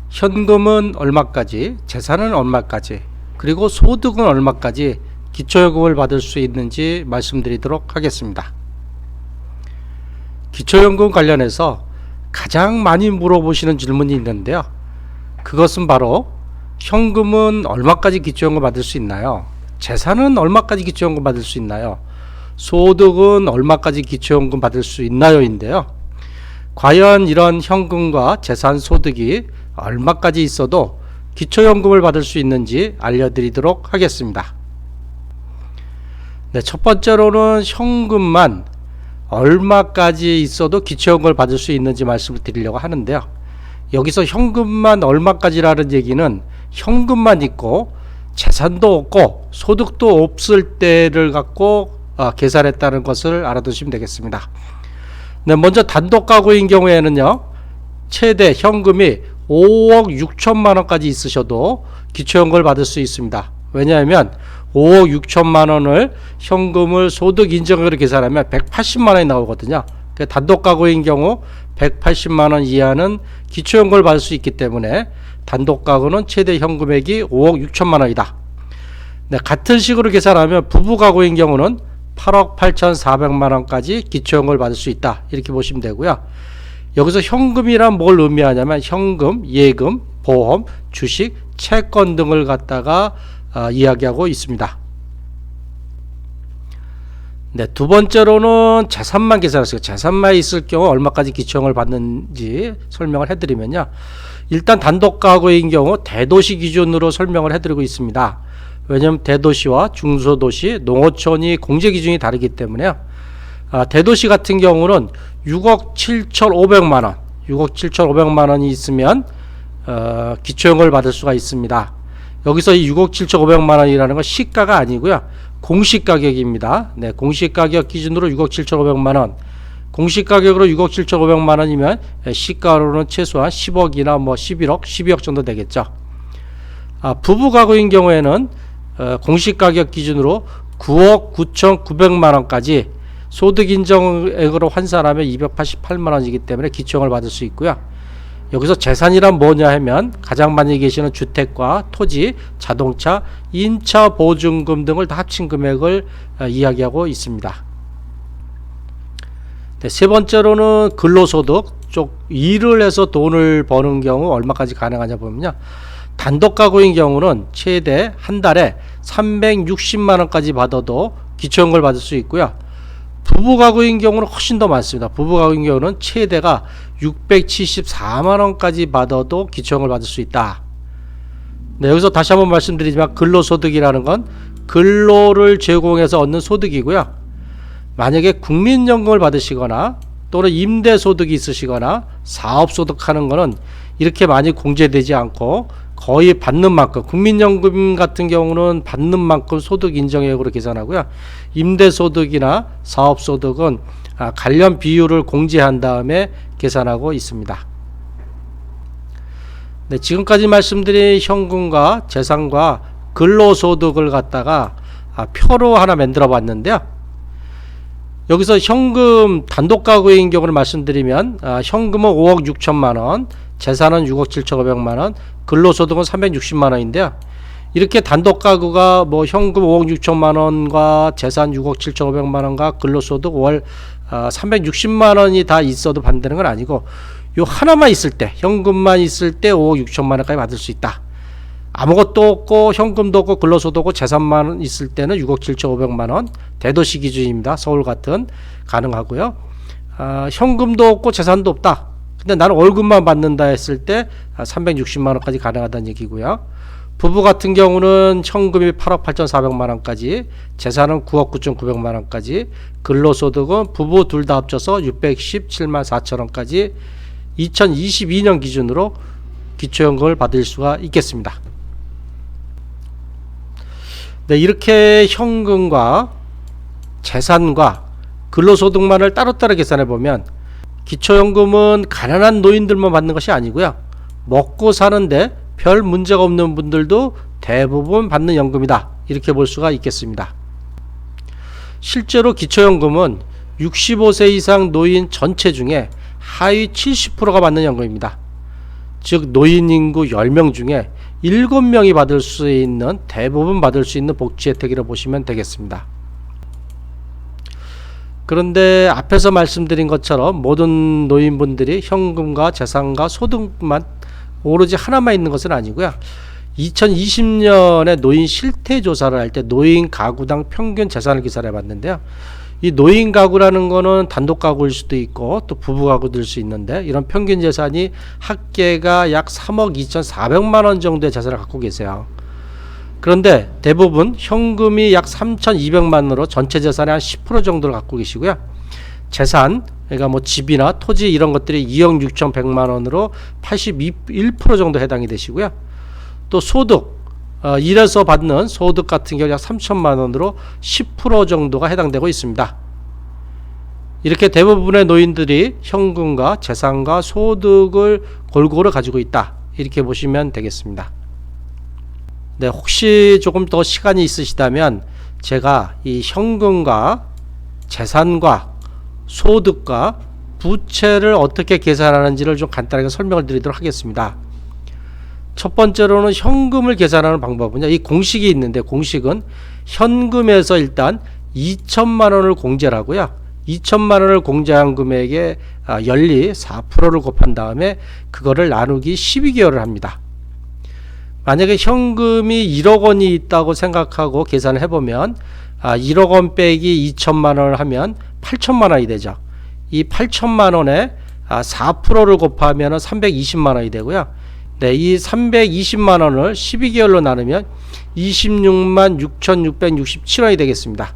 현금은 얼마까지, 재산은 얼마까지, 그리고 소득은 얼마까지 기초연금을 받을 수 있는지 말씀드리도록 하겠습니다. 기초연금 관련해서 가장 많이 물어보시는 질문이 있는데요. 그것은 바로 현금은 얼마까지 기초연금 받을 수 있나요? 재산은 얼마까지 기초연금 받을 수 있나요? 소득은 얼마까지 기초연금 받을 수 있나요? 인데요. 과연 이런 현금과 재산, 소득이 얼마까지 있어도 기초연금을 받을 수 있는지 알려드리도록 하겠습니다. 네, 첫 번째로는 현금만 얼마까지 있어도 기초연금을 받을 수 있는지 말씀을 드리려고 하는데요. 여기서 현금만 얼마까지라는 얘기는 현금만 있고 재산도 없고 소득도 없을 때를 갖고 계산했다는 것을 알아두시면 되겠습니다. 네, 먼저 단독가구인 경우에는요, 최대 현금이 5억 6천만 원까지 있으셔도 기초연금을 받을 수 있습니다. 왜냐하면 5억 6천만 원을 현금을 소득 인정으로 계산하면 180만 원이 나오거든요. 단독가구인 경우 180만 원 이하는 기초연금을 받을 수 있기 때문에 단독가구는 최대 현금액이 5억 6천만 원이다. 네, 같은 식으로 계산하면 부부가구인 경우는 8억 8,400만 원까지 기초연금을 받을 수 있다. 이렇게 보시면 되고요. 여기서 현금이란 뭘 의미하냐면 현금, 예금, 보험, 주식, 채권 등을 갖다가 이야기하고 있습니다. 네, 두 번째로는 재산만 계산했어요. 재산만 있을 경우 얼마까지 기초연금을 받는지 설명을 해드리면요. 일단 단독가구인 경우 대도시 기준으로 설명을 해드리고 있습니다. 왜냐하면 대도시와 중소도시, 농어촌이 공제 기준이 다르기 때문에요. 대도시 같은 경우는 6억 7,500만 원, 6억 7,500만 원이 있으면 기초연금을 받을 수가 있습니다. 여기서 이 6억 7,500만 원이라는 건 시가가 아니고요. 공시가격입니다. 네, 공시가격 기준으로 6억 7,500만 원, 공시가격으로 6억 7,500만 원이면 시가로는 최소한 10억이나 뭐 11억, 12억 정도 되겠죠. 부부가구인 경우에는 공시가격 기준으로 9억 9,900만 원까지 소득 인정액으로 환산하면 288만 원이기 때문에 기초연금을 받을 수 있고요. 여기서 재산이란 뭐냐 하면 가장 많이 계시는 주택과 토지, 자동차, 임차 보증금 등을 다 합친 금액을 이야기하고 있습니다. 네, 세 번째로는 근로소득 쪽, 일을 해서 돈을 버는 경우 얼마까지 가능하냐 보면요. 단독가구인 경우는 최대 한 달에 360만 원까지 받아도 기초연금을 받을 수 있고요. 부부가구인 경우는 훨씬 더 많습니다. 부부가구인 경우는 최대가 674만 원까지 받아도 기초연금을 받을 수 있다. 네, 여기서 다시 한번 말씀드리지만 근로소득이라는 건 근로를 제공해서 얻는 소득이고요. 만약에 국민연금을 받으시거나 또는 임대소득이 있으시거나 사업소득 하는 거는 이렇게 많이 공제되지 않고 거의 받는 만큼, 국민연금 같은 경우는 받는 만큼 소득 인정액으로 계산하고요. 임대소득이나 사업소득은 관련 비율을 공제한 다음에 계산하고 있습니다. 네, 지금까지 말씀드린 현금과 재산과 근로소득을 갖다가 표로 하나 만들어 봤는데요. 여기서 현금 단독가구인 경우를 말씀드리면 현금은 5억 6천만 원, 재산은 6억 7,500만 원, 근로소득은 360만 원인데요. 이렇게 단독가구가 뭐 현금 5억 6천만 원과 재산 6억 7,500만 원과 근로소득 월 360만 원이 다 있어도 받는 건 아니고 요 하나만 있을 때, 현금만 있을 때 5억 6천만 원까지 받을 수 있다. 아무것도 없고 현금도 없고 근로소득 없고 재산만 있을 때는 6억 7,500만 원, 대도시 기준입니다. 서울 같은 가능하고요. 현금도 없고 재산도 없다. 근데 나는 월급만 받는다 했을 때 360만 원까지 가능하다는 얘기고요. 부부 같은 경우는 현금이 8억 8,400만 원까지, 재산은 9억 9,900만 원까지, 근로소득은 부부 둘 다 합쳐서 617만 4천 원까지 2022년 기준으로 기초연금을 받을 수가 있겠습니다. 네, 이렇게 현금과 재산과 근로소득만을 따로따로 계산해 보면 기초연금은 가난한 노인들만 받는 것이 아니고요. 먹고 사는데 별 문제가 없는 분들도 대부분 받는 연금이다. 이렇게 볼 수가 있겠습니다. 실제로 기초연금은 65세 이상 노인 전체 중에 하위 70%가 받는 연금입니다. 즉 노인 인구 10명 중에 7명이 받을 수 있는, 대부분 받을 수 있는 복지 혜택이라고 보시면 되겠습니다. 그런데 앞에서 말씀드린 것처럼 모든 노인분들이 현금과 재산과 소득만 오로지 하나만 있는 것은 아니고요. 2020년에 노인 실태 조사를 할 때 노인 가구당 평균 재산을 계산해 봤는데요. 이 노인 가구라는 거는 단독 가구일 수도 있고 또 부부 가구일 수 있는데, 이런 평균 재산이 합계가 약 3억 2,400만 원 정도의 재산을 갖고 계세요. 그런데 대부분 현금이 약 3,200만 원으로 전체 재산의 한 10% 정도를 갖고 계시고요. 재산, 그러니까 뭐 집이나 토지 이런 것들이 2억 6,100만 원으로 81% 정도 해당이 되시고요. 또 소득, 일해서 받는 소득 같은 경우 약 3천만 원으로 10% 정도가 해당되고 있습니다. 이렇게 대부분의 노인들이 현금과 재산과 소득을 골고루 가지고 있다, 이렇게 보시면 되겠습니다. 네, 혹시 조금 더 시간이 있으시다면 제가 이 현금과 재산과 소득과 부채를 어떻게 계산하는지를 좀 간단하게 설명을 드리도록 하겠습니다. 첫 번째로는 현금을 계산하는 방법은요, 이 공식이 있는데, 공식은 현금에서 일단 2천만 원을 공제를 하고요. 2천만 원을 공제한 금액에 연리 4%를 곱한 다음에 그거를 나누기 12개월을 합니다. 만약에 현금이 1억 원이 있다고 생각하고 계산을 해보면 1억 원 빼기 2천만 원을 하면 8천만 원이 되죠. 이 8천만 원에 4%를 곱하면 320만 원이 되고요. 네, 이 320만 원을 12개월로 나누면 26만 6,667원이 되겠습니다.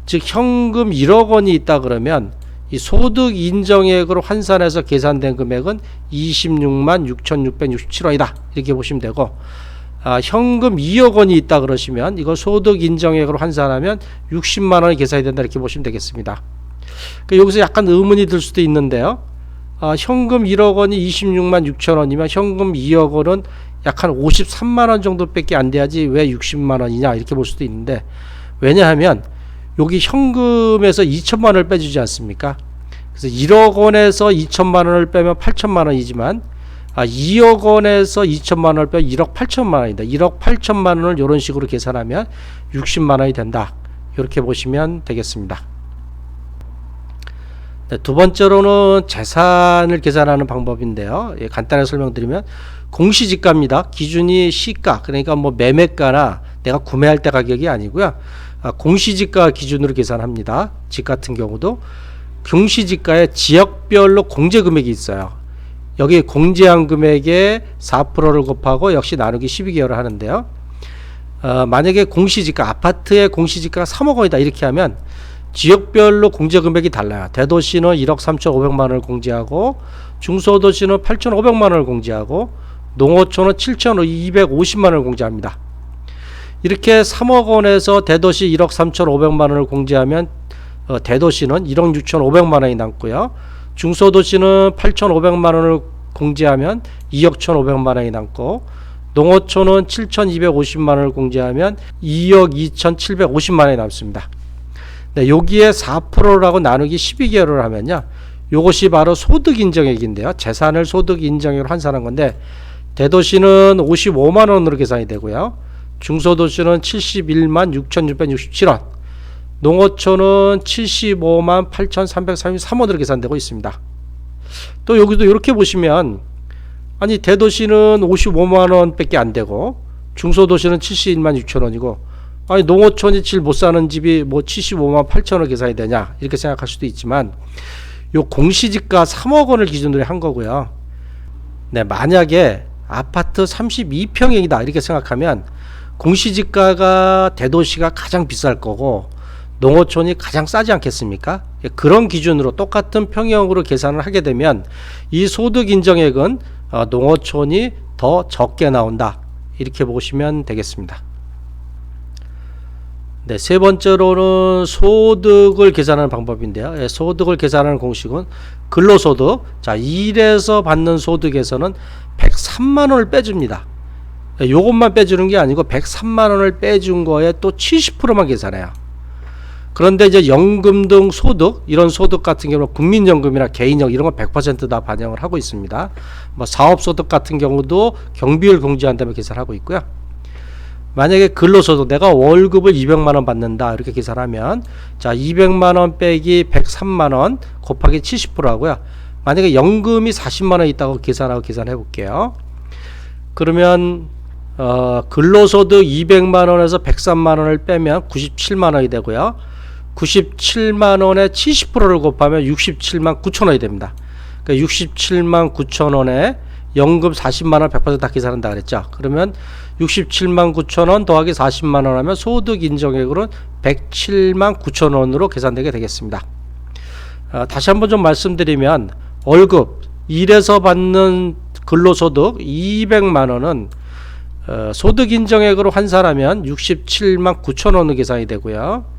즉 현금 1억 원이 있다 그러면 이 소득 인정액으로 환산해서 계산된 금액은 26만 6,667원이다, 이렇게 보시면 되고, 현금 2억 원이 있다 그러시면 이거 소득 인정액으로 환산하면 60만 원이 계산이 된다, 이렇게 보시면 되겠습니다. 여기서 약간 의문이 들 수도 있는데요. 현금 1억 원이 26만 6천 원이면 현금 2억 원은 약 한 53만 원 정도밖에 안 돼야지 왜 60만 원이냐, 이렇게 볼 수도 있는데, 왜냐하면 여기 현금에서 2천만 원을 빼주지 않습니까? 그래서 1억 원에서 2천만 원을 빼면 8천만 원이지만 2억 원에서 2천만 원을 빼면 1억 8천만 원이다. 1억 8천만 원을 이런 식으로 계산하면 60만 원이 된다, 이렇게 보시면 되겠습니다. 네, 두 번째로는 재산을 계산하는 방법인데요. 간단하게 설명드리면 공시지가입니다. 기준이 시가, 그러니까 뭐 매매가나 내가 구매할 때 가격이 아니고요. 공시지가 기준으로 계산합니다. 집 같은 경우도 공시지가에 지역별로 공제금액이 있어요. 여기 공제한 금액에 4%를 곱하고 역시 나누기 12개월을 하는데요. 만약에 공시지가, 아파트의 공시지가가 3억 원이다, 이렇게 하면 지역별로 공제금액이 달라요. 대도시는 1억 3,500만 원을 공제하고, 중소도시는 8,500만 원을 공제하고, 농어촌은 7,250만 원을 공제합니다. 이렇게 3억 원에서 대도시 1억 3,500만 원을 공제하면 대도시는 1억 6,500만 원이 남고요. 중소도시는 8,500만 원을 공제하면 2억 1,500만 원이 남고, 농어촌은 7,250만 원을 공제하면 2억 2,750만 원이 남습니다. 네, 여기에 4%라고 나누기 12개월을 하면요, 이것이 바로 소득 인정액인데요. 재산을 소득 인정액으로 환산한 건데, 대도시는 55만 원으로 계산이 되고요. 중소도시는 71만 6,667원, 농어촌은 75만 8,333원으로 계산되고 있습니다. 또 여기도 이렇게 보시면, 아니 대도시는 55만 원밖에 안 되고 중소도시는 71만 6천 원이고, 아니 농어촌이 제일 못 사는 집이 뭐 75만 8천 원 계산이 되냐, 이렇게 생각할 수도 있지만, 요 공시지가 3억 원을 기준으로 한 거고요. 네, 만약에 아파트 32평형이다 이렇게 생각하면 공시지가가 대도시가 가장 비쌀 거고 농어촌이 가장 싸지 않겠습니까? 그런 기준으로 똑같은 평형으로 계산을 하게 되면 이 소득 인정액은 농어촌이 더 적게 나온다, 이렇게 보시면 되겠습니다. 네, 세 번째로는 소득을 계산하는 방법인데요. 소득을 계산하는 공식은 근로소득, 자, 일해서 받는 소득에서는 103만 원을 빼줍니다. 요것만 빼주는 게 아니고 103만 원을 빼준 거에 또 70%만 계산해요. 그런데 이제 연금 등 소득, 이런 소득 같은 경우는 국민연금이나 개인연금 이런 건 100% 다 반영을 하고 있습니다. 뭐 사업소득 같은 경우도 경비율 공제한 다음에 계산하고 있고요. 만약에 근로소득, 내가 월급을 200만 원 받는다 이렇게 계산하면, 자 200만 원 빼기 103만 원 곱하기 70% 하고요. 만약에 연금이 40만 원 있다고 계산해 볼게요. 그러면 근로소득 200만 원에서 103만 원을 빼면 97만 원이 되고요. 97만 원에 70%를 곱하면 67만 9천 원이 됩니다. 그러니까 67만 9천 원에 연금 40만 원 100% 다 계산한다 그랬죠. 그러면 67만 9천 원 더하기 40만 원 하면 소득 인정액으로는 107만 9천 원으로 계산되게 되겠습니다. 다시 한번 좀 말씀드리면, 월급, 일해서 받는 근로소득 200만 원은 소득 인정액으로 환산하면 67만 9천 원으로 계산이 되고요.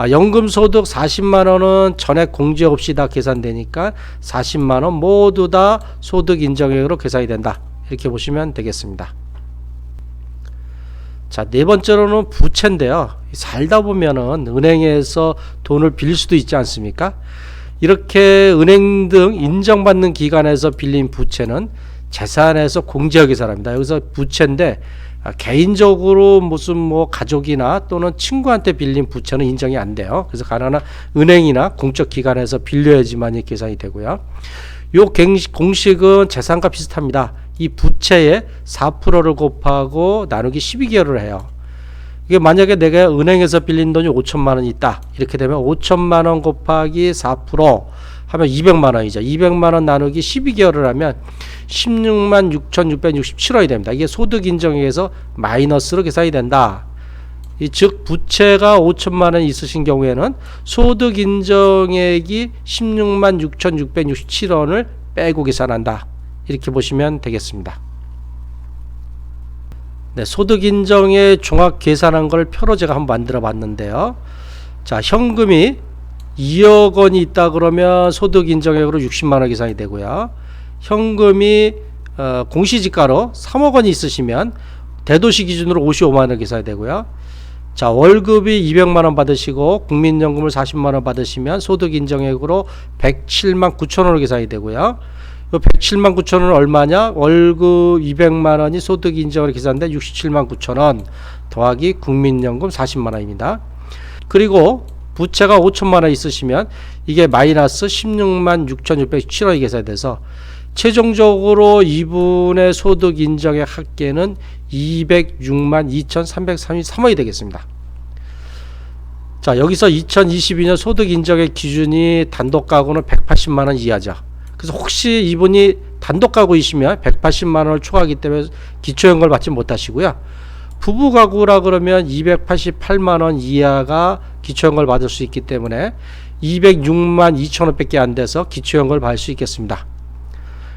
연금 소득 40만 원은 전액 공제 없이 다 계산되니까 40만 원 모두 다 소득 인정액으로 계산이 된다. 이렇게 보시면 되겠습니다. 자, 네 번째로는 부채인데요. 살다 보면은 은행에서 돈을 빌릴 수도 있지 않습니까? 이렇게 은행 등 인정받는 기관에서 빌린 부채는 재산에서 공제하기 사람입니다. 여기서 부채인데 개인적으로 무슨 뭐 가족이나 또는 친구한테 빌린 부채는 인정이 안 돼요. 그래서 가능한 은행이나 공적 기관에서 빌려야지만 계산이 되고요. 요 공식은 재산과 비슷합니다. 이 부채에 4%를 곱하고 나누기 12개월을 해요. 이게 만약에 내가 은행에서 빌린 돈이 5천만 원이 있다. 이렇게 되면 5천만 원 곱하기 4% 하면 200만 원이죠. 200만 원 나누기 12개월을 하면 16만 6,667원이 됩니다. 이게 소득 인정액에서 마이너스로 계산이 된다. 즉 부채가 5천만 원 있으신 경우에는 소득 인정액이 16만 6,667원을 빼고 계산한다. 이렇게 보시면 되겠습니다. 네, 소득 인정액 종합 계산한 걸 표로 제가 한번 만들어 봤는데요. 자, 현금이 2억 원이 있다 그러면 소득 인정액으로 60만 원 계산이 되고요. 현금이 공시지가로 3억 원이 있으시면 대도시 기준으로 55만 원 계산이 되고요. 자, 월급이 200만 원 받으시고 국민연금을 40만 원 받으시면 소득 인정액으로 107만 9천 원으로 계산이 되고요. 이 107만 9천 원은 얼마냐? 월급 200만 원이 소득 인정으로 계산돼 67만 9천 원 더하기 국민연금 40만 원입니다. 그리고 부채가 5천만 원 있으시면 이게 마이너스 16만 6,607원이 계산이 돼서 최종적으로 이분의 소득 인정액 합계는 206만 2,333원이 되겠습니다. 자, 여기서 2022년 소득 인정액 기준이 단독 가구는 180만 원 이하죠. 그래서 혹시 이분이 단독 가구이시면 180만 원을 초과하기 때문에 기초연금을 받지 못하시고요. 부부 가구라 그러면 288만 원 이하가 기초연금을 받을 수 있기 때문에 206만 2천 원밖에 안 돼서 기초연금을 받을 수 있겠습니다.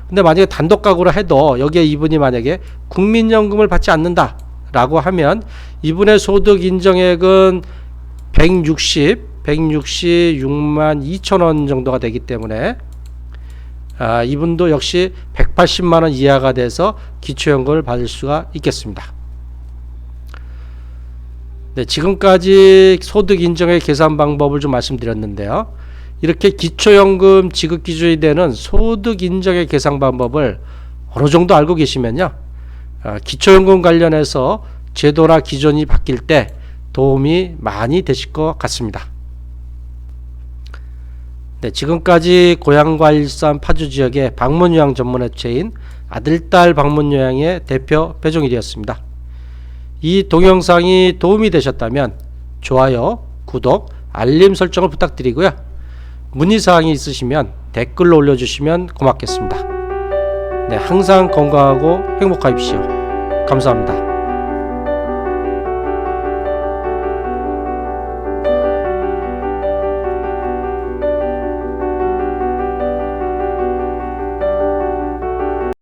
근데 만약에 단독 가구라 해도 여기에 이분이 만약에 국민연금을 받지 않는다 라고 하면 이분의 소득 인정액은 166만 2천 원 정도가 되기 때문에 이분도 역시 180만 원 이하가 돼서 기초연금을 받을 수가 있겠습니다. 네, 지금까지 소득 인정액 계산 방법을 좀 말씀드렸는데요. 이렇게 기초연금 지급 기준이 되는 소득 인정액 계산 방법을 어느 정도 알고 계시면요, 기초연금 관련해서 제도나 기준이 바뀔 때 도움이 많이 되실 것 같습니다. 네, 지금까지 고향과 일산 파주 지역의 방문요양 전문업체인 아들딸 방문요양의 대표 배종일이었습니다. 이 동영상이 도움이 되셨다면 좋아요, 구독, 알림 설정을 부탁드리고요. 문의사항이 있으시면 댓글로 올려주시면 고맙겠습니다. 네, 항상 건강하고 행복하십시오. 감사합니다.